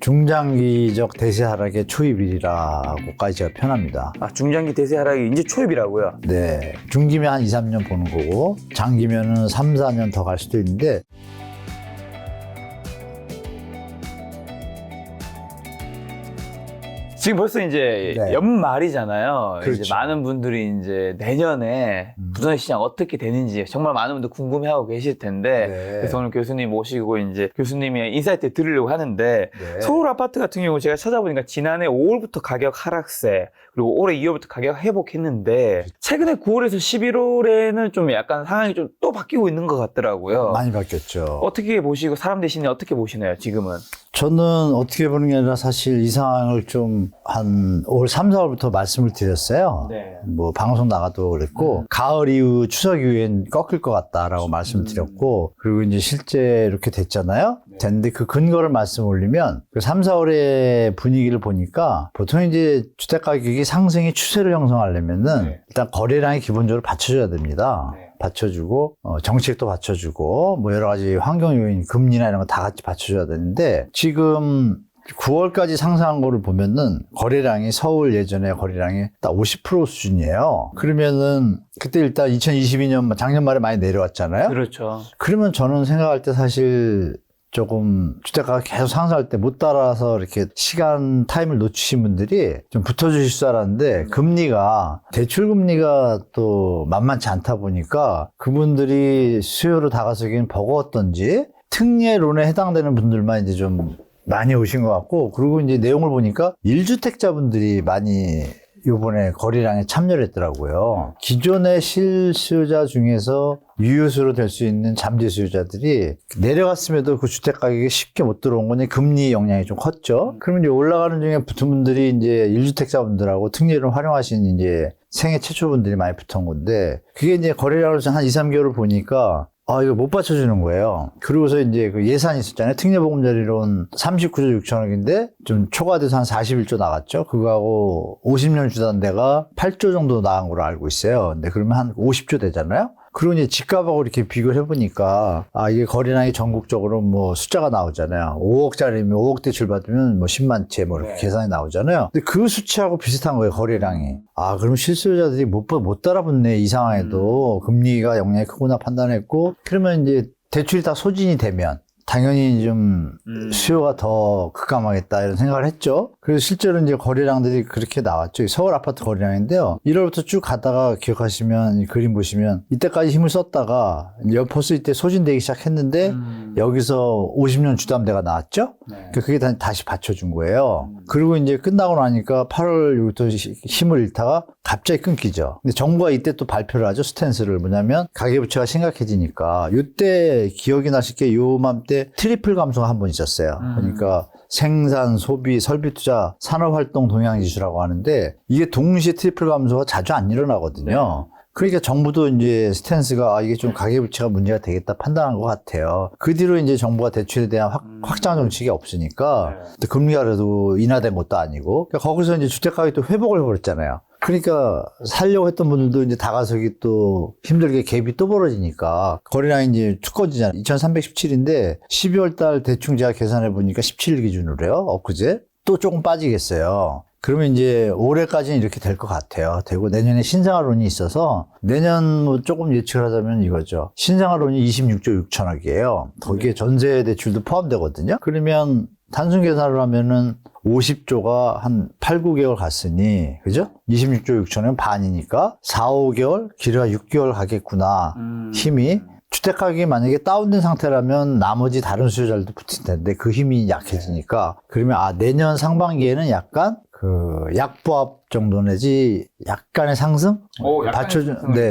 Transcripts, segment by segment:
중장기적 대세 하락의 초입이라고까지 제가 표현합니다. 아, 중장기 대세 하락이 이제 초입이라고요? 네. 중기면 한 2, 3년 보는 거고, 장기면은 3, 4년 더 갈 수도 있는데, 지금 벌써 이제 네. 연말이잖아요. 그렇죠. 이제 많은 분들이 이제 내년에 부동산 시장 어떻게 되는지 정말 많은 분들 궁금해하고 계실 텐데, 네. 그래서 오늘 교수님 모시고 이제 교수님의 인사이트 들으려고 하는데, 네. 서울 아파트 같은 경우 제가 찾아보니까 지난해 5월부터 가격 하락세, 그리고 올해 2월부터 가격 회복했는데, 최근에 9월에서 11월에는 좀 약간 상황이 좀 또 바뀌고 있는 것 같더라고요. 많이 바뀌었죠. 어떻게 보시고 사람 대신에 어떻게 보시나요, 지금은? 저는 어떻게 보는 게 아니라 사실 이 상황을 좀 한 올 3, 4월부터 말씀을 드렸어요. 네. 뭐 방송 나가도 그랬고, 가을 이후, 추석 이후엔 꺾일 것 같다라고 말씀을 드렸고, 그리고 이제 실제 이렇게 됐잖아요. 됐는데 그 근거를 말씀 올리면, 그 3, 4월의 분위기를 보니까, 보통 이제 주택가격이 상승의 추세를 형성하려면은, 일단 거래량이 기본적으로 받쳐줘야 됩니다. 받쳐주고, 정책도 받쳐주고, 뭐 여러 가지 환경 요인, 금리나 이런 거 다 같이 받쳐줘야 되는데, 지금 9월까지 상승한 거를 보면은 거래량이 서울 예전에 거래량이 딱 50% 수준이에요. 그러면은 그때 일단 2022년 작년 말에 많이 내려왔잖아요. 그렇죠. 그러면 저는 생각할 때 사실 조금 주택가가 계속 상승할 때 못 따라서 이렇게 시간 타임을 놓치신 분들이 좀 붙어주실 줄 알았는데, 대출 금리가 또 만만치 않다 보니까 그분들이 수요로 다가서기는 버거웠던지 특례론에 해당되는 분들만 이제 좀 많이 오신 것 같고, 그리고 이제 내용을 보니까 1주택자분들이 많이 요번에 거래량에 참여를 했더라고요. 기존의 실수요자 중에서 유효수로 될 수 있는 잠재 수요자들이 내려갔음에도 그 주택 가격이 쉽게 못 들어온 건 금리 영향이 좀 컸죠. 그러면 이제 올라가는 중에 붙은 분들이 이제 1주택자분들하고 특례를 활용하신 이제 생애 최초분들이 많이 붙은 건데, 그게 이제 거래량을 한 2, 3개월을 보니까 이거 못 받쳐주는 거예요. 그러고서 이제 그 예산이 있었잖아요. 특례보금자리론 39조 6천억인데 좀 초과돼서 한 41조 나갔죠. 그거하고 50년 주던 데가 8조 정도 나간 걸로 알고 있어요. 근데 그러면 한 50조 되잖아요. 그리고 이제 집값하고 이렇게 비교를 해보니까, 이게 거래량이 전국적으로 뭐 숫자가 나오잖아요. 5억짜리면 5억 대출 받으면 뭐 10만 채 뭐 이렇게 계산이 나오잖아요. 근데 그 수치하고 비슷한 거예요, 거래량이. 그럼 실수요자들이 못 따라붙네, 이 상황에도. 금리가 영향이 크구나 판단했고, 그러면 이제 대출이 다 소진이 되면 당연히 좀 수요가 더 급감하겠다 이런 생각을 했죠. 그래서 실제로 이제 거래량들이 그렇게 나왔죠. 서울 아파트 거래량인데요. 1월부터 쭉 가다가 기억하시면 이 그림 보시면 이때까지 힘을 썼다가 벌써 이때 소진되기 시작했는데 여기서 50년 주담대가 나왔죠. 그러니까 그게 다시 받쳐준 거예요. 그리고 이제 끝나고 나니까 8월 여기부터 힘을 잃다가 갑자기 끊기죠. 근데 정부가 이때 또 발표를 하죠. 스탠스를. 뭐냐면 가계부채가 심각해지니까. 이때 기억이 나실 게 요맘때 트리플 감소가 한 번 있었어요. 그러니까 생산, 소비, 설비 투자, 산업활동 동향지수라고 하는데, 이게 동시에 트리플 감소가 자주 안 일어나거든요. 그러니까 정부도 이제 스탠스가 이게 좀 가계부채가 문제가 되겠다 판단한 것 같아요. 그 뒤로 이제 정부가 대출에 대한 확장 정책이 없으니까, 또 금리가 그래도 인하된 것도 아니고, 그러니까 거기서 이제 주택가격이 또 회복을 해버렸잖아요. 그러니까 살려고 했던 분들도 이제 다가서기 또 힘들게 갭이 또 벌어지니까 거래량이 이제 툭 꺼지잖아요. 2317인데 12월 달 대충 제가 계산해 보니까 17일 기준으로요. 엊그제 또 조금 빠지겠어요. 그러면 이제 올해까지는 이렇게 될 것 같아요. 되고 내년에 신생아론이 있어서 내년 뭐 조금 예측을 하자면 이거죠. 신생아론이 26조 6천억이에요. 거기에 전세 대출도 포함되거든요. 그러면 단순 계산을 하면은 50조가 한 8, 9개월 갔으니, 그죠? 26조 6천은 반이니까 4, 5개월, 길어야 6개월 가겠구나. 힘이. 주택가격이 만약에 다운된 상태라면 나머지 다른 수요자들도 붙을 텐데 그 힘이 약해지니까, 그러면 내년 상반기에는 약간 그 약보합 정도 내지 약간의 상승?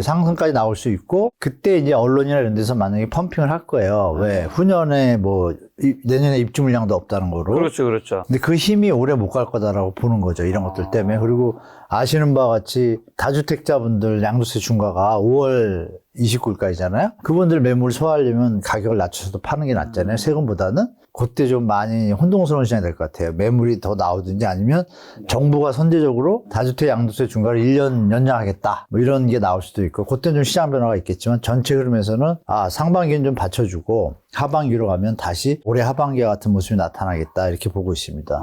상승까지 나올 수 있고, 그때 이제 언론이나 이런 데서 만약에 펌핑을 할 거예요. 왜? 후년에 뭐 내년에 입주 물량도 없다는 거로. 그렇죠. 근데 그 힘이 오래 못 갈 거다라고 보는 거죠. 이런 것들 때문에. 그리고 아시는 바와 같이 다주택자분들 양도세 중과가 5월 29일까지잖아요. 그분들 매물 소화하려면 가격을 낮춰서 파는 게 낫잖아요. 세금보다는. 그때 좀 많이 혼동스러운 시장이 될 것 같아요. 매물이 더 나오든지 아니면 정부가 선제적으로 다주택 양도세 중과를 1년 연장하겠다. 뭐 이런 게 나올 수도 있고, 그때는 좀 시장 변화가 있겠지만 전체 흐름에서는 상반기는 좀 받쳐주고 하반기로 가면 다시 올해 하반기와 같은 모습이 나타나겠다. 이렇게 보고 있습니다.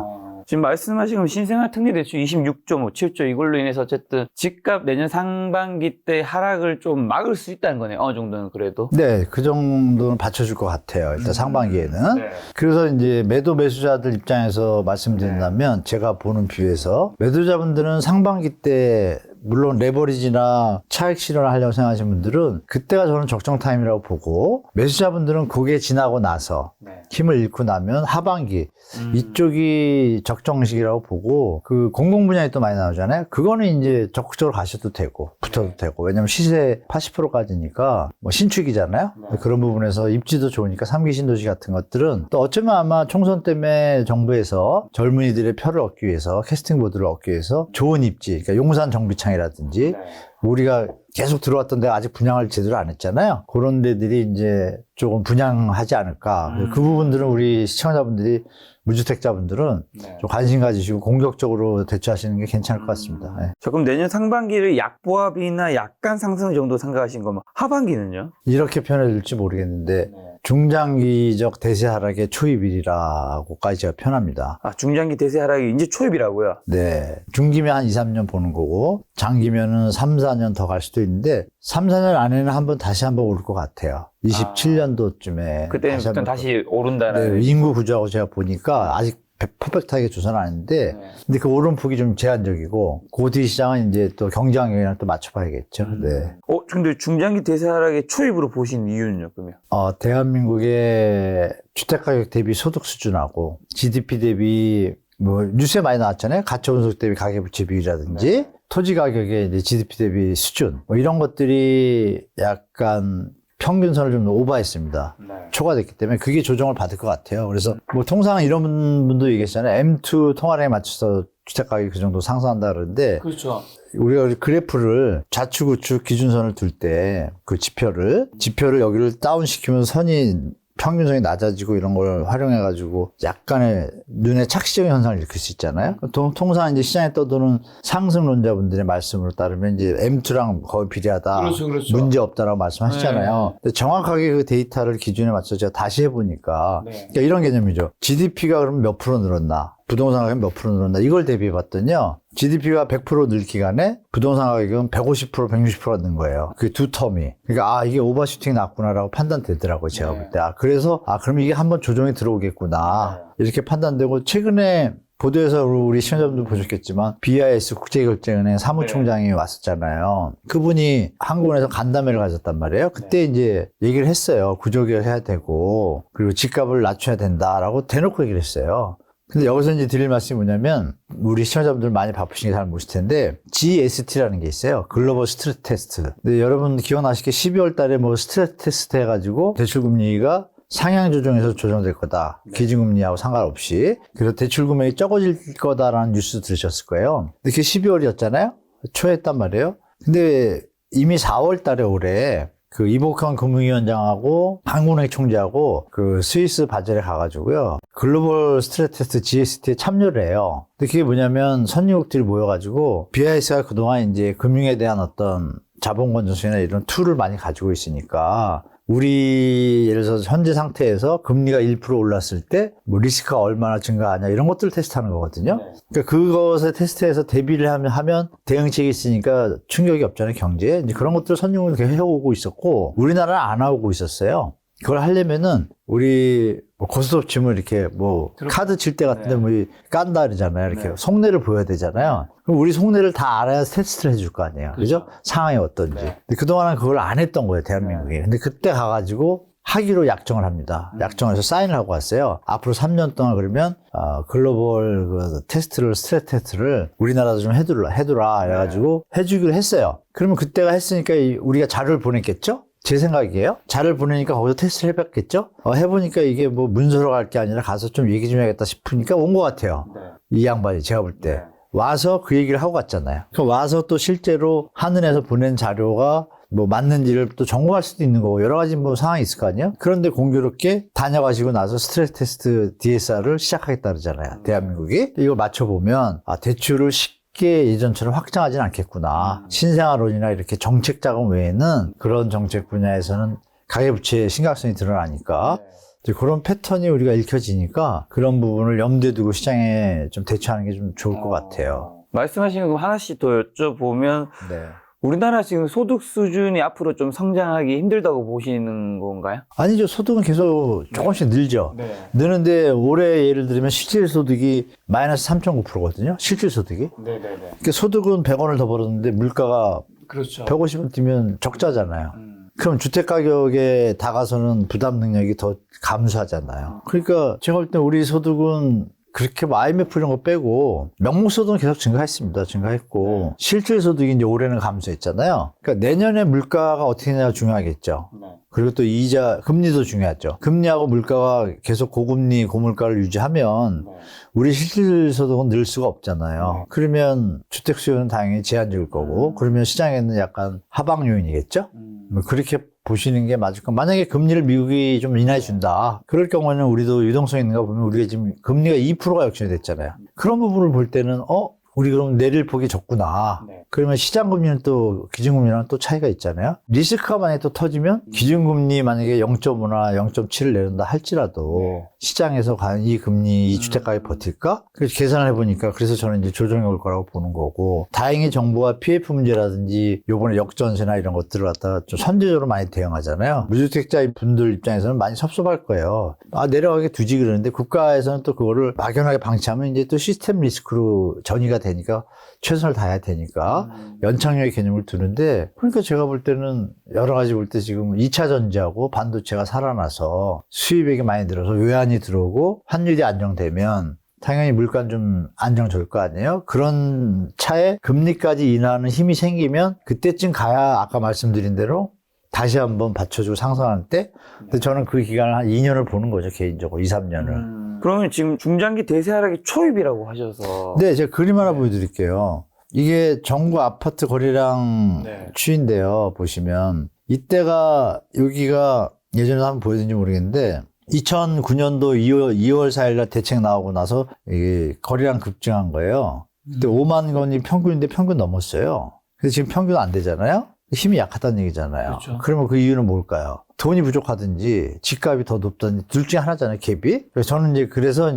지금 말씀하신 신생아 특례대출 26.5, 7조 이걸로 인해서 어쨌든 집값 내년 상반기 때 하락을 좀 막을 수 있다는 거네요. 어느 정도는 그래도. 네, 그 정도는 받쳐줄 것 같아요. 일단 상반기에는. 네. 그래서 이제 매도자들 입장에서 말씀드린다면 제가 보는 뷰에서 매도자분들은 상반기 때 물론 레버리지나 차익 실현을 하려고 생각하시는 분들은 그때가 저는 적정 타임이라고 보고, 매수자분들은 그게 지나고 나서 힘을 잃고 나면 하반기 이쪽이 적정식이라고 보고, 그 공공 분야에 또 많이 나오잖아요. 그거는 이제 적극적으로 가셔도 되고 붙어도 되고, 왜냐면 시세 80%까지니까 뭐 신축이잖아요. 그런 부분에서 입지도 좋으니까 3기 신도시 같은 것들은 또 어쩌면 아마 총선 때문에 정부에서 젊은이들의 표를 얻기 위해서, 캐스팅 보드를 얻기 위해서 좋은 입지, 그러니까 용산 정비창이라든지 우리가 계속 들어왔던 데가 아직 분양을 제대로 안 했잖아요. 그런 데들이 이제 조금 분양하지 않을까. 그 부분들은 우리 시청자분들이, 무주택자분들은 좀 관심 가지시고 공격적으로 대처하시는 게 괜찮을 것 같습니다. 네. 자, 그럼 내년 상반기를 약보합이나 약간 상승 정도 생각하신 거면 하반기는요? 이렇게 표현해줄지 모르겠는데 중장기적 대세 하락의 초입이라고까지 제가 표현합니다. 중장기 대세 하락이 이제 초입이라고요? 네. 중기면 한 2, 3년 보는 거고, 장기면은 3, 4년 더 갈 수도 있는데 3, 4년 안에는 다시 한번 오를 것 같아요. 27년도쯤에. 그때는 다시 오른다는. 네, 인구 구조하고 제가 보니까 아직 퍼펙트하게 조사는 아닌데, 근데 그 오름폭이 좀 제한적이고, 그 뒤 시장은 이제 또 경제 환경이랑 또 맞춰봐야겠죠. 네. 근데 중장기 대세 하락의 초입으로 보신 이유는요, 그러면? 대한민국의 주택가격 대비 소득 수준하고, GDP 대비, 뉴스에 많이 나왔잖아요. 가처분속 대비 가계부채 비율이라든지, 토지 가격의 이제 GDP 대비 수준, 이런 것들이 약간 평균선을 좀 오버했습니다. 초과됐기 때문에 그게 조정을 받을 것 같아요. 그래서 통상 이런 분도 얘기했잖아요. M2 통화량에 맞춰서 주택가격이 그 정도 상승한다 그러는데, 그렇죠. 우리가 그래프를 좌측 우측 기준선을 둘 때 그 지표를 여기를 다운시키면 선이 평균선이 낮아지고 이런 걸 활용해가지고 약간의 눈에 착시적인 현상을 일으킬 수 있잖아요. 통상 이제 시장에 떠도는 상승론자분들의 말씀으로 따르면 이제 M2랑 거의 비례하다. 그렇죠. 문제 없다라고 말씀하시잖아요. 근데 정확하게 그 데이터를 기준에 맞춰서 제가 다시 해보니까 그러니까 이런 개념이죠. GDP가 그러면 몇 프로 늘었나? 부동산 가격이 몇 프로 늘었나? 이걸 대비해 봤더니요. GDP가 100% 늘 기간에 부동산 가격은 150%, 160%가 는 거예요. 그 두 텀이. 그러니까 이게 오버슈팅이 났구나라고 판단되더라고요. 제가 볼 때. 그래서 그럼 이게 한번 조정이 들어오겠구나. 이렇게 판단되고, 최근에 보도에서 우리 시청자분들 보셨겠지만 BIS 국제결제은행 사무총장이 왔었잖아요. 그분이 한국은행에서 간담회를 가졌단 말이에요. 그때 이제 얘기를 했어요. 구조개혁 해야 되고, 그리고 집값을 낮춰야 된다라고 대놓고 얘기를 했어요. 근데 여기서 이제 드릴 말씀이 뭐냐면, 우리 시청자분들 많이 바쁘신 게 잘 모르실 텐데, GST라는 게 있어요. 글로벌 스트레스 테스트. 근데 여러분 기억나시게 12월 달에 스트레스 테스트 해가지고 대출금리가 상향 조정에서 조정될 거다. 기준금리하고 상관없이. 그래서 대출금액이 적어질 거다라는 뉴스 들으셨을 거예요. 근데 그게 12월이었잖아요? 초에 했단 말이에요. 근데 이미 4월 달에 올해 그 이복환 금융위원장하고 한국은행 총재하고 그 스위스 바젤에 가가지고요. 글로벌 스트레스 테스트 GST에 참여를 해요. 근데 그게 뭐냐면 선진국들이 모여가지고 BIS가 그동안 이제 금융에 대한 어떤 자본 건전성이나 이런 툴을 많이 가지고 있으니까 우리 예를 들어서 현재 상태에서 금리가 1% 올랐을 때 리스크가 얼마나 증가하냐 이런 것들을 테스트하는 거거든요. 그러니까 그것에 테스트해서 대비를 하면 대응책이 있으니까 충격이 없잖아요, 경제에. 이제 그런 것들을 선진국이 계속 해오고 있었고 우리나라는 안 하고 있었어요. 그걸 하려면은 우리 고스톱 치면 이렇게 카드 칠 때 같은데 깐다 그러잖아요. 이렇게 속내를 보여야 되잖아요. 그럼 우리 속내를 다 알아야 테스트를 해줄 거 아니에요. 그죠? 상황이 어떤지. 근데 그동안은 그걸 안 했던 거예요, 대한민국이. 근데 그때 가가지고 하기로 약정을 합니다. 약정을 해서 사인을 하고 왔어요. 앞으로 3년 동안 그러면 글로벌 그 테스트를, 스트레스 테스트를 우리나라도 좀 해두라 해가지고 해주기로 했어요. 그러면 그때가 했으니까 우리가 자료를 보냈겠죠? 제 생각이에요. 자료를 보내니까 거기서 테스트를 해봤겠죠? 해보니까 이게 문서로 갈 게 아니라 가서 좀 얘기 좀 해야겠다 싶으니까 온 것 같아요. 이 양반이 제가 볼 때. 와서 그 얘기를 하고 갔잖아요. 와서 또 실제로 한은에서 보낸 자료가 뭐 맞는지를 또 점검할 수도 있는 거고 여러 가지 뭐 상황이 있을 거 아니에요? 그런데 공교롭게 다녀가시고 나서 스트레스 테스트 DSR을 시작하겠다 그러잖아요. 대한민국이. 이걸 맞춰보면 대출을 쉽게 예전처럼 확장하지는 않겠구나. 신생아론이나 이렇게 정책 자금 외에는 그런 정책 분야에서는 가계부채의 심각성이 드러나니까 이제 그런 패턴이 우리가 읽혀지니까 그런 부분을 염두에 두고 시장에 좀 대처하는 게 좀 좋을 것 같아요. 말씀하시는 거 하나씩 더 여쭤보면 네. 우리나라 지금 소득 수준이 앞으로 좀 성장하기 힘들다고 보시는 건가요? 아니죠. 소득은 계속 조금씩 늘죠. 네. 느는데 올해 예를 들면 실질 소득이 마이너스 3.9%거든요. 실질 소득이. 네네네. 그러니까 소득은 100원을 더 벌었는데 물가가 그렇죠. 150원 뛰면 적자잖아요. 그럼 주택 가격에 다가서는 부담 능력이 더 감소하잖아요. 그러니까 제가 볼 때 우리 소득은 그렇게 뭐 IMF 이런 거 빼고 명목 소득은 계속 증가했습니다. 증가했고 실질 소득이 이제 올해는 감소했잖아요. 그러니까 내년에 물가가 어떻게 되냐가 중요하겠죠. 그리고 또 이자, 금리도 중요하죠. 금리하고 물가가 계속 고금리, 고물가를 유지하면 우리 실질 소득은 늘 수가 없잖아요. 그러면 주택 수요는 당연히 제한적일 거고, 그러면 시장에는 약간 하방 요인이겠죠? 뭐 그렇게 보시는 게 맞을 거. 만약에 금리를 미국이 좀 인하해 준다. 그럴 경우에는 우리도 유동성 있는가 보면 우리가 지금 금리가 2%가 역전이 됐잖아요. 그런 부분을 볼 때는 우리 그럼 내릴 폭이 적구나. 그러면 시장 금리는 또 기준금리랑 또 차이가 있잖아요. 리스크가 만약에 또 터지면 기준금리 만약에 0.5나 0.7을 내린다 할지라도 시장에서 과연 이 금리, 이 주택가격이 버틸까? 그래서 계산을 해보니까 그래서 저는 이제 조정이 올 거라고 보는 거고, 다행히 정부가 PF 문제라든지 요번에 역전세나 이런 것들을 갖다가 좀 선제적으로 많이 대응하잖아요. 무주택자인 분들 입장에서는 많이 섭섭할 거예요. 내려가게 두지 그러는데 국가에서는 또 그거를 막연하게 방치하면 이제 또 시스템 리스크로 전이가 되니까 최선을 다해야 되니까 연착륙의 개념을 두는데, 그러니까 제가 볼 때는 여러 가지 볼 때 지금 2차 전지하고 반도체가 살아나서 수입액이 많이 늘어서 외환이 들어오고 환율이 안정되면 당연히 물가는 좀 안정될 거 아니에요? 그런 차에 금리까지 인하하는 힘이 생기면 그때쯤 가야 아까 말씀드린 대로 다시 한번 받쳐주고 상승하는 때. 근데 저는 그 기간을 한 2년을 보는 거죠, 개인적으로. 2, 3년을. 그러면 지금 중장기 대세 하락이 초입이라고 하셔서. 네, 제가 그림 하나 보여드릴게요. 이게 전국 아파트 거래량 추인데요, 보시면. 이때가, 여기가 예전에 한번 보여드렸는지 모르겠는데, 2009년도 2월 4일날 대책 나오고 나서 이게 거래량 급증한 거예요. 그때 5만 건이 평균인데 평균 넘었어요. 그래서 지금 평균 안 되잖아요? 힘이 약하다는 얘기잖아요. 그렇죠. 그러면 그 이유는 뭘까요? 돈이 부족하든지 집값이 더 높다든지 둘 중에 하나잖아요, 갭이. 그래서 저는 그래서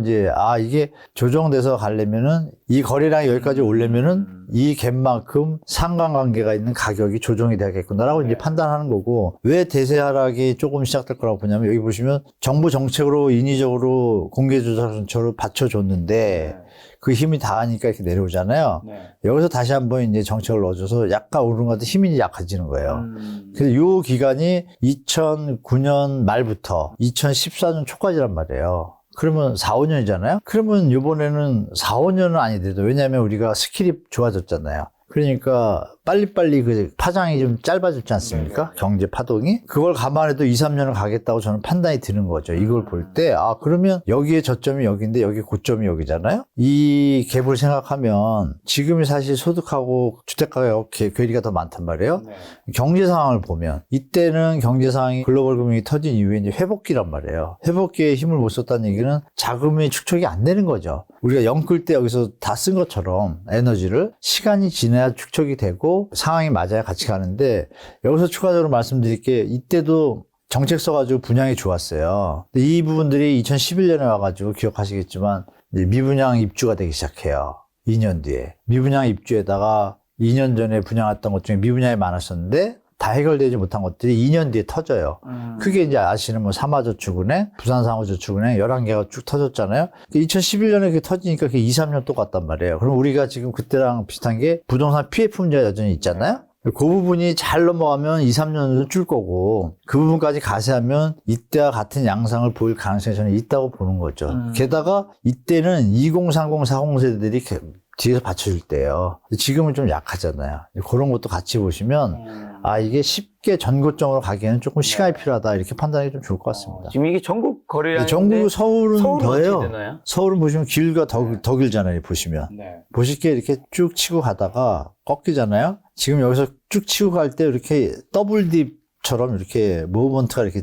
이게 조정돼서 가려면은 이 거래량이 여기까지 오려면은 이 갭만큼 상관관계가 있는 가격이 조정이 돼야겠구나라고 이제 판단하는 거고, 왜 대세 하락이 조금 시작될 거라고 보냐면 여기 보시면 정부 정책으로 인위적으로 공개조사처럼 받쳐줬는데 그 힘이 닿으니까 이렇게 내려오잖아요. 여기서 다시 한번 이제 정책을 넣어줘서 약간 오르는 것 같아 힘이 약해지는 거예요. 그래서 요 기간이 2009년 말부터 2014년 초까지란 말이에요. 그러면 4, 5년이잖아요? 그러면 요번에는 4, 5년은 아니더라도, 왜냐하면 우리가 스킬이 좋아졌잖아요. 그러니까 빨리빨리 그 파장이 좀 짧아졌지 않습니까? 경제 파동이. 그걸 감안해도 2, 3년을 가겠다고 저는 판단이 드는 거죠. 이걸 볼 때, 그러면 여기에 저점이 여기인데 여기 고점이 여기잖아요? 이 갭을 생각하면 지금이 사실 소득하고 주택가격 괴리가 더 많단 말이에요. 경제 상황을 보면 이때는 경제 상황이 글로벌 금융이 터진 이후에 이제 회복기란 말이에요. 회복기에 힘을 못 썼다는 얘기는 자금이 축적이 안 되는 거죠. 우리가 영 끌 때 여기서 다 쓴 것처럼 에너지를 시간이 지나야 축적이 되고 상황이 맞아야 같이 가는데, 여기서 추가적으로 말씀드릴 게 이때도 정책 써가지고 분양이 좋았어요. 근데 이 부분들이 2011년에 와가지고 기억하시겠지만 이제 미분양 입주가 되기 시작해요. 2년 뒤에. 미분양 입주에다가 2년 전에 분양했던 것 중에 미분양이 많았었는데 다 해결되지 못한 것들이 2년 뒤에 터져요. 그게 이제 아시는 뭐 삼화저축은행, 부산상호저축은행 11개가 쭉 터졌잖아요. 2011년에 그게 터지니까 그게 2, 3년 또 갔단 말이에요. 그럼 우리가 지금 그때랑 비슷한 게 부동산 PF 문제가 여전히 있잖아요. 그 부분이 잘 넘어가면 2, 3년은 줄 거고, 그 부분까지 가세하면 이때와 같은 양상을 보일 가능성이 저는 있다고 보는 거죠. 게다가 이때는 2030, 40 세대들이 뒤에서 받쳐줄 때예요. 지금은 좀 약하잖아요. 그런 것도 같이 보시면 이게 쉽게 전고점으로 가기에는 조금 시간이 필요하다, 이렇게 판단하기 좀 좋을 것 같습니다. 지금 이게 전국 거래량인데 전국 서울은 더해요. 어떻게 되나요? 서울은 보시면 길가 더 길잖아요. 보시면 보실 게 이렇게 쭉 치고 가다가 꺾이잖아요. 지금 여기서 쭉 치고 갈 때 이렇게 더블 딥처럼 이렇게 무브먼트가 이렇게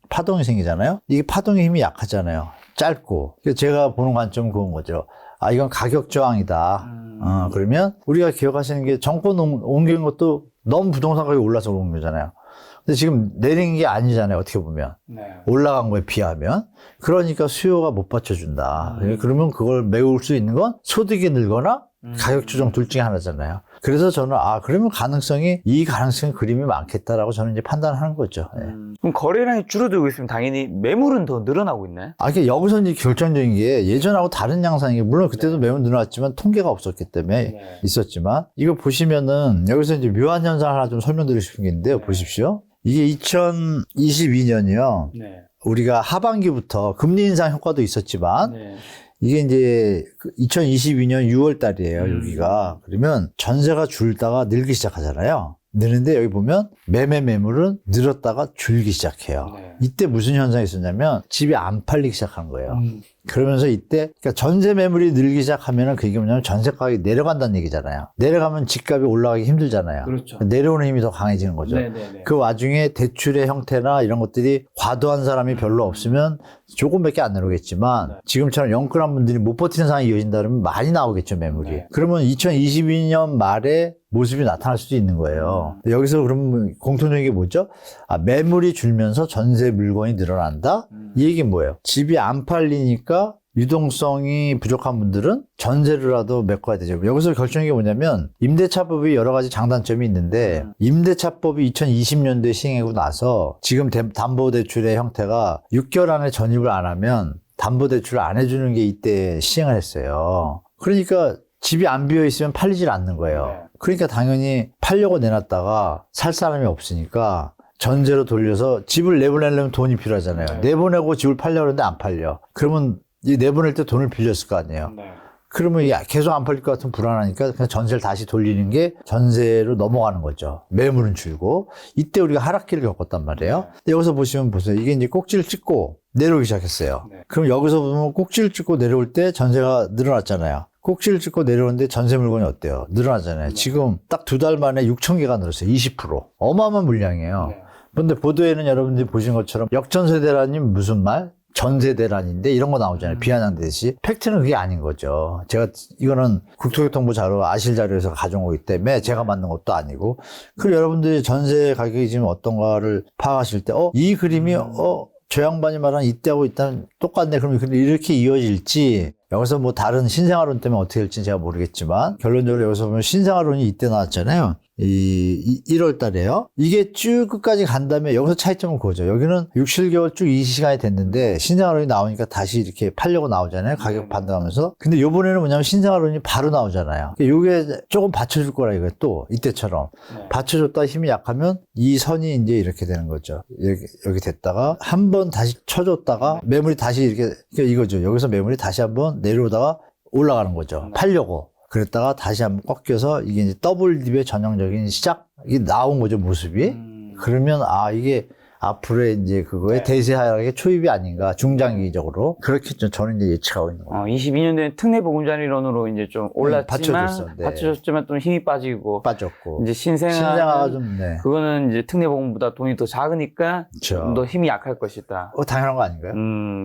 파동이 생기잖아요. 이게 파동의 힘이 약하잖아요. 짧고. 그래서 제가 보는 관점은 그건 거죠. 아, 이건 가격 저항이다. 그러면 우리가 기억하시는 게 정권 옮긴 것도 너무 부동산 가격이 올라서 그런 거잖아요. 근데 지금 내린 게 아니잖아요. 어떻게 보면. 네. 올라간 거에 비하면. 그러니까 수요가 못 받쳐준다. 그러면 그걸 메울 수 있는 건 소득이 늘거나 가격 조정 둘 중에 하나잖아요. 그래서 저는 그러면 이 가능성이 그림이 많겠다라고 저는 이제 판단하는 거죠. 예. 그럼 거래량이 줄어들고 있으면 당연히 매물은 더 늘어나고 있네. 그러니까 여기서 이제 결정적인 게 예전하고 다른 양상이 물론 그때도 매물 늘어났지만 통계가 없었기 때문에 있었지만 이거 보시면은 여기서 이제 묘한 현상 하나 좀 설명드리고 싶은 게 있는데요. 보십시오. 이게 2022년이요. 우리가 하반기부터 금리 인상 효과도 있었지만 이게 이제 2022년 6월 달이에요, 여기가. 그러면 전세가 줄다가 늘기 시작하잖아요. 느는데 여기 보면 매물은 늘었다가 줄기 시작해요. 이때 무슨 현상이 있었냐면 집이 안 팔리기 시작한 거예요. 그러면서 이때 그러니까 전세 매물이 늘기 시작하면은 그게 뭐냐면 전세 가격이 내려간다는 얘기잖아요. 내려가면 집값이 올라가기 힘들잖아요. 그렇죠. 내려오는 힘이 더 강해지는 거죠. 그 와중에 대출의 형태나 이런 것들이 과도한 사람이 별로 없으면 조금밖에 안 내려오겠지만 지금처럼 영끌한 분들이 못 버티는 상황이 이어진다 그러면 많이 나오겠죠, 매물이. 그러면 2022년 말에 모습이 나타날 수도 있는 거예요. 여기서 그러면 공통적인 게 뭐죠? 매물이 줄면서 전세 물건이 늘어난다? 이 얘기는 뭐예요? 집이 안 팔리니까 유동성이 부족한 분들은 전세로라도 메꿔야 되죠. 여기서 결정이 게 뭐냐면 임대차법이 여러 가지 장단점이 있는데 임대차법이 2020년도에 시행하고 나서 지금 담보대출의 형태가 6개월 안에 전입을 안 하면 담보대출을 안 해주는 게 이때 시행을 했어요. 그러니까 집이 안 비어 있으면 팔리질 않는 거예요. 그러니까 당연히 팔려고 내놨다가 살 사람이 없으니까 전세로 돌려서 집을 내보내려면 돈이 필요하잖아요. 내보내고 집을 팔려고 하는데 안 팔려. 그러면 이 내보낼 때 돈을 빌렸을 거 아니에요. 그러면 계속 안 팔릴 것 같으면 불안하니까 그냥 전세를 다시 돌리는 게 전세로 넘어가는 거죠. 매물은 줄고. 이때 우리가 하락기를 겪었단 말이에요. 근데 여기서 보시면 보세요. 이게 이제 꼭지를 찍고 내려오기 시작했어요. 그럼 여기서 보면 꼭지를 찍고 내려올 때 전세가 늘어났잖아요. 꼭지를 찍고 내려오는데 전세 물건이 어때요? 늘어나잖아요. 지금 딱 2달 만에 6,000개가 늘었어요. 20%. 어마어마한 물량이에요. 그런데 보도에는 여러분들이 보신 것처럼 역전세대란이 무슨 말? 전세대란인데 이런 거 나오잖아요. 비아냥듯이. 팩트는 그게 아닌 거죠. 제가 이거는 국토교통부 자료 아실 자료에서 가져온 거기 때문에 제가 만든 것도 아니고. 그리고 여러분들이 전세 가격이 지금 어떤가를 파악하실 때 이 그림이 저 양반이 말한 이때하고 일단 똑같네. 그럼 이렇게 이어질지 여기서 뭐 다른 신생아론 때문에 어떻게 될지 제가 모르겠지만 결론적으로 여기서 보면 신생아론이 이때 나왔잖아요. 1월 달에요. 이게 쭉 끝까지 간 다음에 여기서 차이점은 그거죠. 여기는 6, 7개월 쭉 이 시간이 됐는데 신생아론이 나오니까 다시 이렇게 팔려고 나오잖아요. 가격 반등하면서. 근데 요번에는 뭐냐면 신생아론이 바로 나오잖아요. 요게 조금 받쳐줄 거라 이거예요. 또 이때처럼. 받쳐줬다 힘이 약하면 이 선이 이제 이렇게 되는 거죠. 여기 됐다가 한 번 다시 쳐줬다가 매물이 다시 이렇게 이거죠. 여기서 매물이 다시 한번 내려오다가 올라가는 거죠. 팔려고. 그랬다가 다시 한번 꺾여서 이게 이제 더블 딥의 전형적인 시작이 나온 거죠, 모습이. 그러면 이게 앞으로의 이제 그거에 대세 하락의 초입이 아닌가, 중장기적으로. 그렇게 저는 이제 예측하고 있는 거예요. 22년도에 특례보금자리론으로 이제 좀 올랐지만, 받쳐줬지만 좀 힘이 빠졌고. 이제 신생아가 좀, 그거는 이제 특례보금보다 돈이 더 작으니까 좀 더 힘이 약할 것이다. 당연한 거 아닌가요?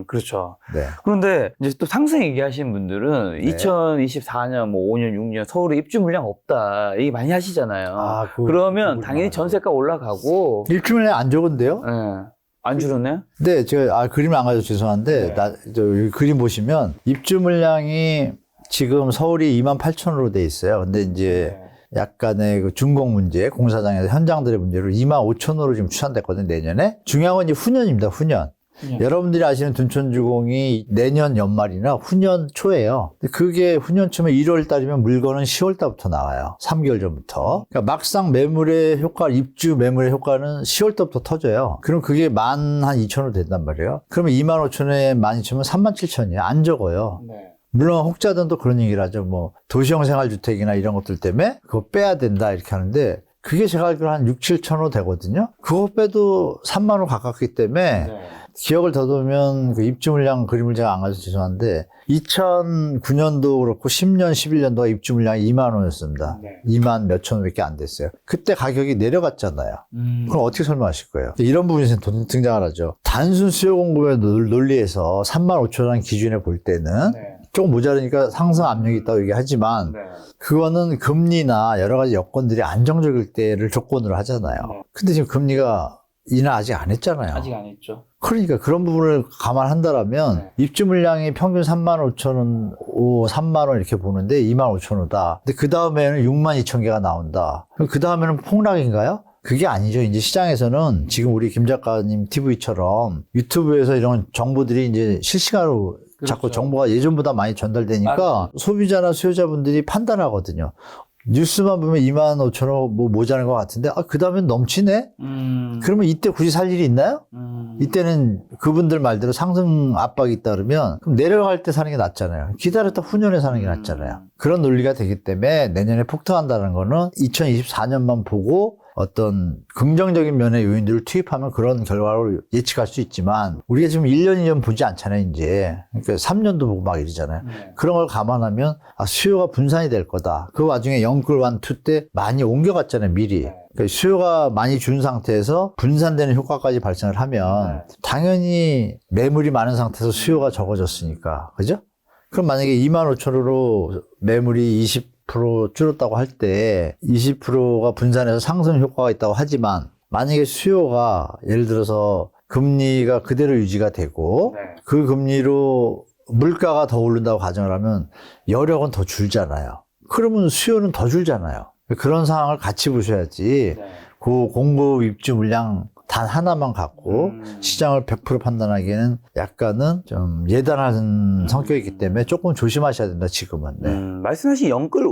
그렇죠. 네. 그런데 이제 또 상승 얘기하시는 분들은 2024년, 뭐 5년, 6년 서울에 입주 물량 없다. 얘기 많이 하시잖아요. 그러면 당연히 전세가 올라가고. 입주 물량 안 적은데요? 네. 안 줄었네요? 네, 제가 그림을 안 가져서 죄송한데 여기 그림 보시면 입주 물량이 지금 서울이 28,000으로 돼 있어요. 근데 이제 약간의 그 준공 문제, 공사장에서 현장들의 문제로 25,000으로 지금 추산됐거든요, 내년에. 중요한 건 이제 후년입니다, 후년. 여러분들이 아시는 둔촌주공이 내년 연말이나 후년 초예요. 그게 후년 초면 1월 달이면 물건은 10월 달부터 나와요. 3개월 전부터. 그러니까 막상 매물의 효과, 입주 매물의 효과는 10월 달부터 터져요. 그럼 그게 12,000원 된단 말이에요. 그러면 25,000원에 12,000원 37,000이에요. 안 적어요. 물론 혹자들도 그런 얘기를 하죠. 뭐 도시형 생활주택이나 이런 것들 때문에 그거 빼야 된다 이렇게 하는데 그게 제가 알기로 한 6, 7천 원 되거든요. 그거 빼도 3만 원 가깝기 때문에 기억을 더듬으면 그 입주 물량 그림을 제가 안 가져서 죄송한데 2009년도 그렇고 10년, 11년도가 입주 물량이 2만 원이었습니다. 네. 2만 몇천 원밖에 안 됐어요. 그때 가격이 내려갔잖아요. 그럼 어떻게 설명하실 거예요? 이런 부분에서 등장을 하죠. 단순 수요 공급의 논리에서 3만 5천 원 기준에 볼 때는 네. 조금 모자르니까 상승 압력이 있다고 얘기하지만 네. 그거는 금리나 여러 가지 여건들이 안정적일 때를 조건으로 하잖아요. 네. 근데 지금 금리가 인하 아직 안 했잖아요. 아직 안 했죠. 그러니까 그런 부분을 감안한다라면 네. 입주 물량이 평균 3만 5천 원, 3만 원 이렇게 보는데 2만 5천 원이다. 근데 그 다음에는 6만 2천 개가 나온다. 그럼 그 다음에는 폭락인가요? 그게 아니죠. 이제 시장에서는 지금 우리 김 작가님 TV처럼 유튜브에서 이런 정보들이 이제 실시간으로 자꾸 그렇죠. 정보가 예전보다 많이 전달되니까 맞아요. 소비자나 수요자분들이 판단하거든요. 뉴스만 보면 2만 5천 원 뭐 모자란 것 같은데, 그 다음엔 넘치네? 그러면 이때 굳이 살 일이 있나요? 이때는 그분들 말대로 상승 압박이 있다 그러면, 그럼 내려갈 때 사는 게 낫잖아요. 기다렸다 후년에 사는 게 낫잖아요. 그런 논리가 되기 때문에 내년에 폭등한다는 거는 2024년만 보고 어떤 긍정적인 면의 요인들을 투입하면 그런 결과를 예측할 수 있지만 우리가 지금 1년, 2년 보지 않잖아요, 이제. 그러니까 3년도 보고 막 이러잖아요. 그런 걸 감안하면 수요가 분산이 될 거다. 그 와중에 영끌 1, 2 때 많이 옮겨갔잖아요, 미리. 그러니까 수요가 많이 준 상태에서 분산되는 효과까지 발생을 하면 당연히 매물이 많은 상태에서 수요가 적어졌으니까. 그죠? 그럼 만약에 2만 5천으로 매물이 20% 줄었다고 할 때 20%가 분산해서 상승 효과가 있다고 하지만 만약에 수요가 예를 들어서 금리가 그대로 유지가 되고 그 금리로 물가가 더 오른다고 가정을 하면 여력은 더 줄잖아요. 그러면 수요는 더 줄잖아요. 그런 상황을 같이 보셔야지 그 공급 입주 물량 단 하나만 갖고 시장을 100% 판단하기에는 약간은 좀 예단하는 성격이기 때문에 조금 조심하셔야 된다, 지금은. 네. 말씀하신 영끌 1,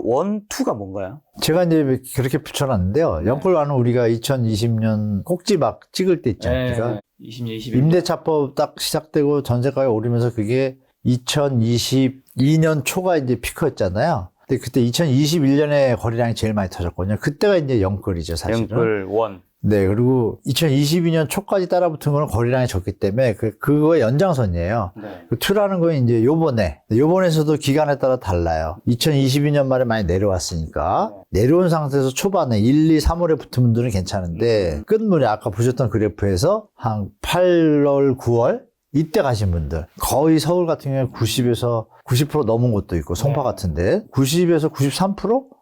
2가 뭔가요? 제가 이제 그렇게 붙여놨는데요. 영끌1은 우리가 2020년 꼭지 막 찍을 때 있지 않습니까? 20년, 21년. 임대차법 딱 시작되고 전세가가 오르면서 그게 2022년 초가 이제 피크였잖아요. 근데 그때 2021년에 거래량이 제일 많이 터졌거든요. 그때가 이제 영끌이죠, 사실은. 영끌 1. 네, 그리고 2022년 초까지 따라붙은 거는 거래량이 적기 때문에 그거의 연장선이에요. 그 2라는 건 이제 요번에서도 기간에 따라 달라요. 2022년 말에 많이 내려왔으니까 내려온 상태에서 초반에 1, 2, 3월에 붙은 분들은 괜찮은데 끝물에 아까 보셨던 그래프에서 한 8월, 9월 이때 가신 분들 거의 서울 같은 경우에 90에서 90% 넘은 곳도 있고 송파 같은데 90에서 93%?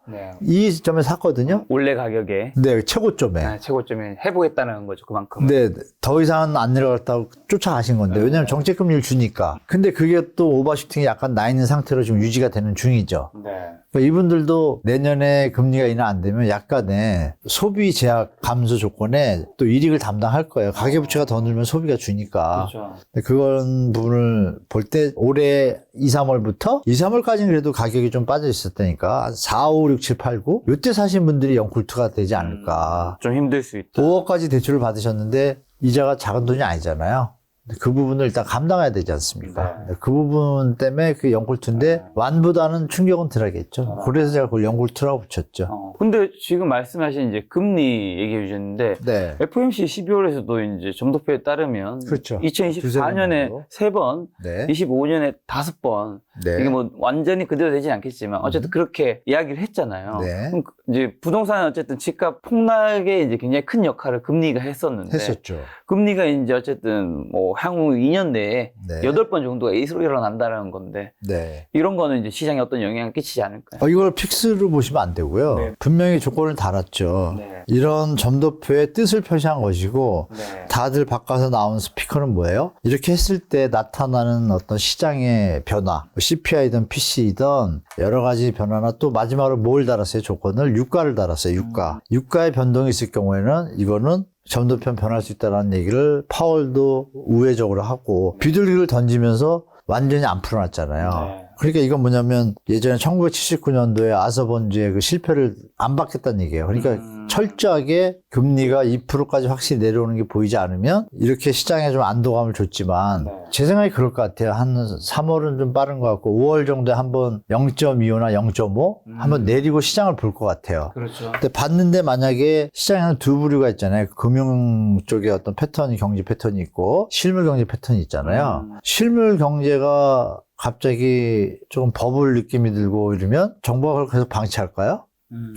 이 시점에 샀거든요. 원래 가격에. 네, 최고점에. 최고점에 해보겠다는 거죠, 그만큼. 네, 더 이상은 안 내려갔다고 쫓아가신 건데, 왜냐면 정책금리를 주니까. 근데 그게 또 오버슈팅이 약간 나 있는 상태로 지금 유지가 되는 중이죠. 그러니까 이분들도 내년에 금리가 인하 안 되면 약간의 소비 제약 감소 조건에 또 이익을 담당할 거예요. 가계부채가 더 늘면 소비가 주니까. 그렇죠. 그런 부분을 볼 때 올해 2, 3월부터 2, 3월까지는 그래도 가격이 좀 빠져 있었다니까 4, 5, 6, 7, 8, 9 이때 사신 분들이 영쿨2가 되지 않을까. 좀 힘들 수 있다. 5억까지 대출을 받으셨는데 이자가 작은 돈이 아니잖아요. 그 부분을 일단 감당해야 되지 않습니까? 그 부분 때문에 그 영쿨2인데 완보다는 충격은 덜하겠죠. 그래서 제가 그걸 영쿨2라고 붙였죠. 근데 지금 말씀하신 이제 금리 얘기해 주셨는데 네. FOMC 12월에서도 이제 점도표에 따르면 그렇죠. 2024년에 3번, 네. 25년에 5번 네. 이게 뭐 완전히 그대로 되진 않겠지만 어쨌든 그렇게 이야기를 했잖아요. 네. 그럼 이제 부동산은 어쨌든 집값 폭락에 이제 굉장히 큰 역할을 금리가 했었는데 했었죠. 금리가 이제 어쨌든 뭐 향후 2년 내에 네. 8번 정도가 에이스로 일어난다는 건데 네. 이런 거는 이제 시장에 어떤 영향을 끼치지 않을까요? 이걸 픽스로 보시면 안 되고요. 네. 분명히 조건을 달았죠. 네. 이런 점도표의 뜻을 표시한 것이고 네. 다들 바꿔서 나온 스피커는 뭐예요? 이렇게 했을 때 나타나는 어떤 시장의 변화, CPI든 PC이든 여러 가지 변화나 또 마지막으로 뭘 달았어요? 조건을 유가를 달았어요. 유가의 변동이 있을 경우에는 이거는 점도표 변할 수 있다는 얘기를 파월도 우회적으로 하고 비둘기를 던지면서 완전히 안 풀어놨잖아요. 네. 그러니까 이건 뭐냐면 예전에 1979년도에 아서번즈의 그 실패를 안 받겠다는 얘기예요. 그러니까 철저하게 금리가 2%까지 확실히 내려오는 게 보이지 않으면 이렇게 시장에 좀 안도감을 줬지만 제 생각이 그럴 것 같아요. 한 3월은 좀 빠른 것 같고 5월 정도에 한번 0.25나 0.5 한번 내리고 시장을 볼 것 같아요. 그렇죠. 근데 봤는데 만약에 시장에는 두 부류가 있잖아요. 금융 쪽에 어떤 패턴이 경제 패턴이 있고 실물 경제 패턴이 있잖아요. 실물 경제가 갑자기 조금 버블 느낌이 들고 이러면 정부가 그걸 계속 방치할까요?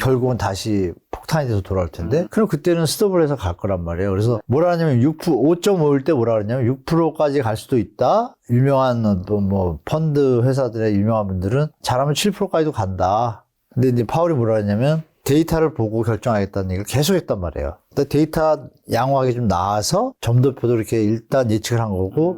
결국은 다시 폭탄이 돼서 돌아올 텐데 그럼 그때는 스톱을 해서 갈 거란 말이에요. 그래서 뭐라 하냐면 5.5일 때 뭐라 그러냐면 6%까지 갈 수도 있다. 유명한 어떤 뭐 펀드 회사들의 유명한 분들은 잘하면 7%까지도 간다. 근데 이제 파월이 뭐라 하냐면 데이터를 보고 결정하겠다는 얘기를 계속 했단 말이에요. 근데 데이터 양호하게 좀 나와서 점도표도 이렇게 일단 예측을 한 거고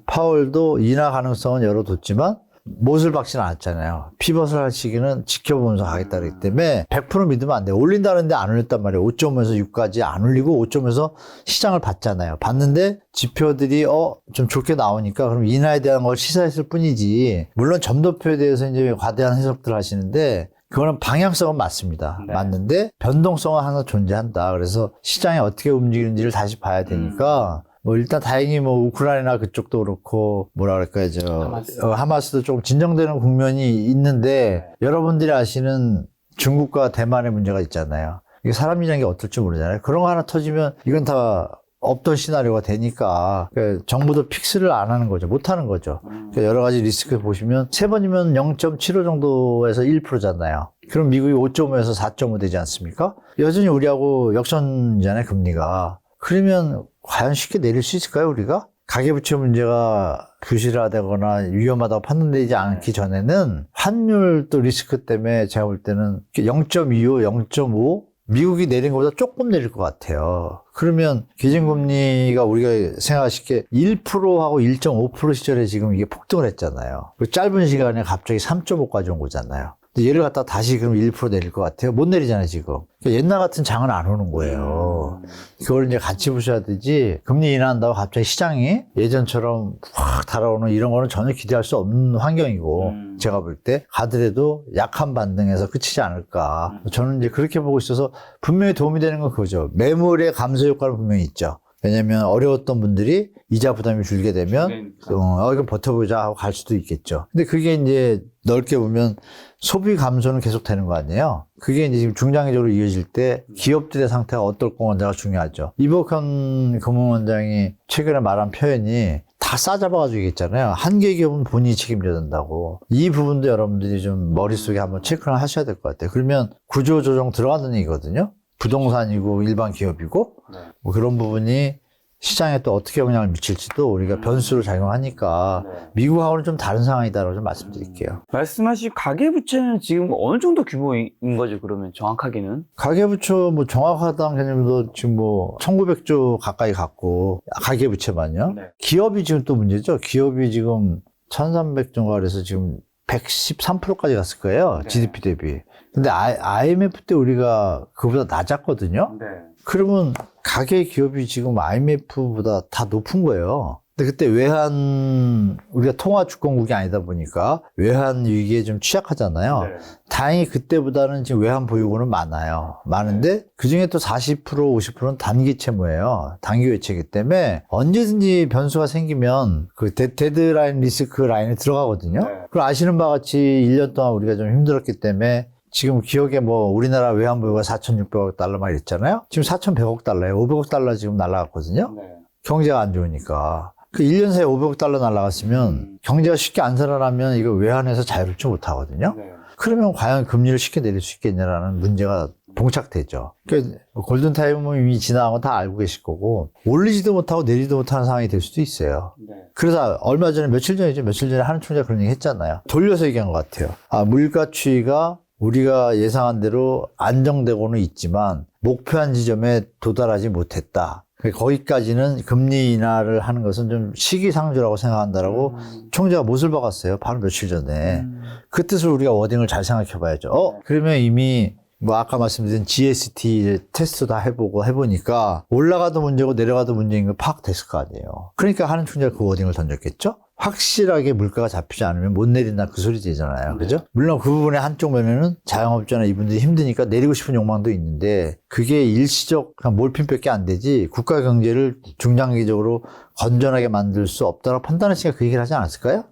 파월도 인하 가능성은 열어뒀지만 못을 박지는 않았잖아요. 피벗을 할 시기는 지켜보면서 가겠다 그랬기 때문에 100% 믿으면 안 돼요. 올린다는데 안 올렸단 말이에요. 5.5에서 6까지 안 올리고 5.5에서 시장을 봤잖아요. 봤는데 지표들이 좀 좋게 나오니까 그럼 인하에 대한 걸 시사했을 뿐이지 물론 점도표에 대해서 이제 과대한 해석들을 하시는데 그거는 방향성은 맞습니다. 네. 맞는데 변동성은 항상 존재한다. 그래서 시장이 어떻게 움직이는지를 다시 봐야 되니까 뭐 일단 다행히 뭐 우크라이나 그쪽도 그렇고 뭐라 그럴까요? 하마스도 조금 진정되는 국면이 있는데 여러분들이 아시는 중국과 대만의 문제가 있잖아요. 이게 사람이라는 게 어떨지 모르잖아요. 그런 거 하나 터지면 이건 다 없던 시나리오가 되니까 그러니까 정부도 픽스를 안 하는 거죠. 못 하는 거죠. 그러니까 여러 가지 리스크 보시면 세 번이면 0.75 정도에서 1%잖아요. 그럼 미국이 5.5에서 4.5 되지 않습니까? 여전히 우리하고 역선이잖아요, 금리가. 그러면 과연 쉽게 내릴 수 있을까요, 우리가? 가계부채 문제가 부실하다거나 위험하다고 판단되지 않기 전에는 환율 또 리스크 때문에 제가 볼 때는 0.25, 0.5 미국이 내린 것보다 조금 내릴 것 같아요. 그러면 기준금리가 우리가 생각하시기에 1%하고 1.5% 시절에 지금 이게 폭등을 했잖아요. 그 짧은 시간에 갑자기 3.5까지 온 거잖아요. 근데 얘를 갖다 다시 그럼 1% 내릴 것 같아요? 못 내리잖아요, 지금. 그러니까 옛날 같은 장은 안 오는 거예요. 그걸 이제 같이 보셔야 되지, 금리 인하한다고 갑자기 시장이 예전처럼 확 달아오는 이런 거는 전혀 기대할 수 없는 환경이고, 제가 볼 때, 가더라도 약한 반등에서 끝이지 않을까. 저는 이제 그렇게 보고 있어서 분명히 도움이 되는 건 그거죠. 매물의 감소 효과는 분명히 있죠. 왜냐면 어려웠던 분들이 이자 부담이 줄게 되면 이거 버텨보자 하고 갈 수도 있겠죠. 근데 그게 이제 넓게 보면 소비 감소는 계속 되는 거 아니에요. 그게 이제 지금 중장기적으로 이어질 때 기업들의 상태가 어떨 건가가 중요하죠. 이복현 금융원장이 최근에 말한 표현이 다 싸잡아가지고 얘기했잖아요. 한 개 기업은 본인이 책임져야 된다고. 이 부분도 여러분들이 좀 머릿속에 한번 체크를 하셔야 될 것 같아요. 그러면 구조조정 들어간다는 얘기거든요. 부동산이고 일반 기업이고 뭐 그런 부분이 시장에 또 어떻게 영향을 미칠지도 우리가 변수로 작용하니까 미국하고는 좀 다른 상황이다라고 좀 말씀드릴게요. 말씀하신 가계부채는 지금 어느 정도 규모인 거죠, 그러면 정확하게는? 가계부채 뭐 정확하다는 개념도 지금 뭐 1900조 가까이 갔고 가계부채만요. 기업이 지금 또 문제죠. 기업이 지금 1300조인가 그래서 지금 113%까지 갔을 거예요. GDP 대비. 근데 IMF 때 우리가 그보다 낮았거든요. 그러면 가계 기업이 지금 IMF보다 다 높은 거예요. 근데 그때 우리가 통화 주권국이 아니다 보니까 외환 위기에 좀 취약하잖아요. 다행히 그때보다는 지금 외환 보유고는 많은데 그 중에 또 40%, 50%는 단기 채무예요. 단기 외채이기 때문에 언제든지 변수가 생기면 그 데드라인 리스크 라인에 들어가거든요. 그럼 아시는 바와 같이 1년 동안 우리가 좀 힘들었기 때문에 지금 기억에 뭐 우리나라 외환 보유가 4,600억 달러 막 이랬잖아요. 지금 4,100억 달러예요. 500억 달러 지금 날라갔거든요. 경제가 안 좋으니까. 그 1년 사이에 500억 달러 날라갔으면 경제가 쉽게 안 살아나면 이거 외환에서 자유롭지 못하거든요. 그러면 과연 금리를 쉽게 내릴 수 있겠냐라는 문제가 봉착되죠. 그러니까 골든타임은 이미 지나간 건 다 알고 계실 거고 올리지도 못하고 내리지도 못하는 상황이 될 수도 있어요. 그래서 얼마 전에 며칠 전에 하는 총재가 그런 얘기 했잖아요. 돌려서 얘기한 것 같아요. 물가 추이가 우리가 예상한 대로 안정되고는 있지만 목표한 지점에 도달하지 못했다. 거기까지는 금리 인하를 하는 것은 좀 시기상조라고 생각한다라고 총재가 못을 박았어요. 바로 며칠 전에. 그 뜻을 우리가 워딩을 잘 생각해 봐야죠. 그러면 이미 뭐 아까 말씀드린 GST 테스트 다 해보니까 올라가도 문제고 내려가도 문제인 거 파악됐을 거 아니에요. 그러니까 하는 총재가 그 워딩을 던졌겠죠? 확실하게 물가가 잡히지 않으면 못 내린다 그 소리 되잖아요. 그죠? 물론 그 부분의 한쪽 면에는 자영업자나 이분들이 힘드니까 내리고 싶은 욕망도 있는데 그게 일시적 그냥 몰핀밖에 안 되지 국가 경제를 중장기적으로 건전하게 만들 수 없다고 판단하시니까 그 얘기를 하지 않았을까요?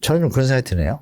저는 좀 그런 생각이 드네요.